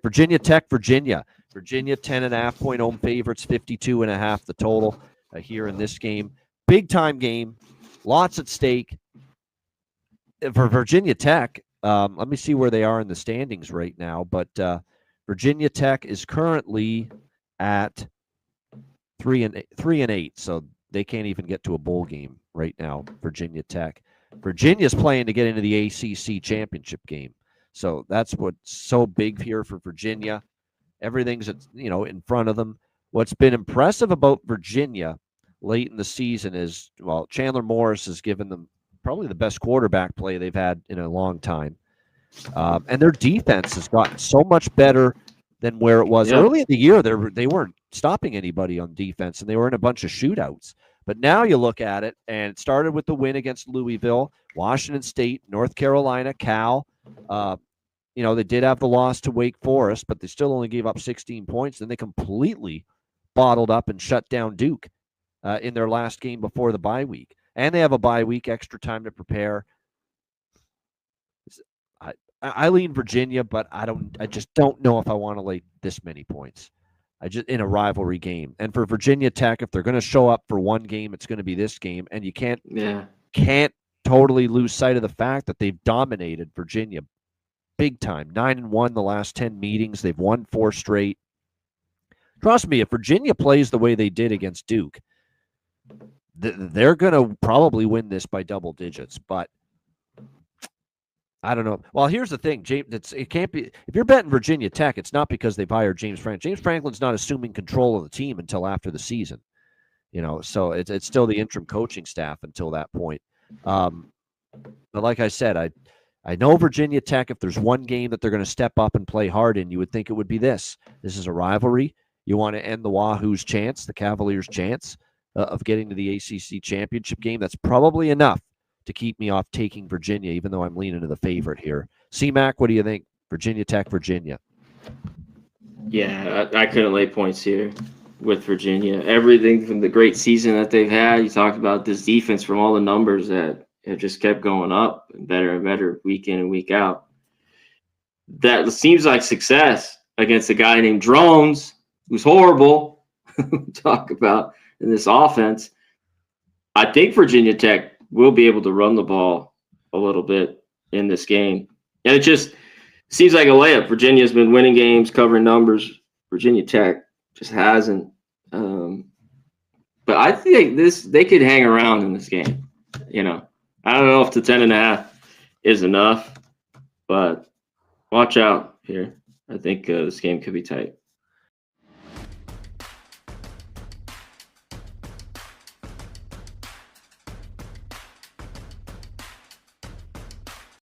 Virginia Tech, Virginia. Virginia 10.5-point home favorites, 52.5 the total here in this game. Big time game, lots at stake for Virginia Tech. Let me see where they are in the standings right now. But Virginia Tech is currently at 3-8, so they can't even get to a bowl game right now. Virginia Tech. Virginia's playing to get into the ACC championship game, so that's what's so big here for Virginia. Everything's in front of them. What's been impressive about Virginia late in the season is, well, Chandler Morris has given them probably the best quarterback play they've had in a long time. And their defense has gotten so much better than where it was early in the year. They weren't stopping anybody on defense, and they were in a bunch of shootouts. But now you look at it, and it started with the win against Louisville, Washington State, North Carolina, Cal. They did have the loss to Wake Forest, but they still only gave up 16 points. Then they completely bottled up and shut down Duke in their last game before the bye week. And they have a bye week, extra time to prepare. I lean Virginia, but I just don't know if I want to lay this many points. In a rivalry game. And for Virginia Tech, if they're going to show up for one game, it's going to be this game. And you can't totally lose sight of the fact that they've dominated Virginia big time. 9-1 the last 10 meetings. They've won 4 straight. Trust me, if Virginia plays the way they did against Duke, they're going to probably win this by double digits. But I don't know. Well, here's the thing, James. It can't be. If you're betting Virginia Tech, it's not because they've hired James Franklin. James Franklin's not assuming control of the team until after the season. So it's still the interim coaching staff until that point. But like I said, I know Virginia Tech. If there's one game that they're going to step up and play hard in, you would think it would be this. This is a rivalry. You want to end the Wahoo's chance, the Cavaliers' chance of getting to the ACC championship game. That's probably enough to keep me off taking Virginia, even though I'm leaning to the favorite here. C-Mac, what do you think? Virginia Tech, Virginia. Yeah, I couldn't lay points here with Virginia. Everything from the great season that they've had, you talked about this defense from all the numbers that have just kept going up and better week in and week out. That seems like success against a guy named Drones, who's horrible, talk about in this offense. I think Virginia Tech will be able to run the ball a little bit in this game. And it just seems like a layup. Virginia's been winning games, covering numbers. Virginia Tech just hasn't. But I think they could hang around in this game. I don't know if the 10.5 is enough, but watch out here. I think this game could be tight.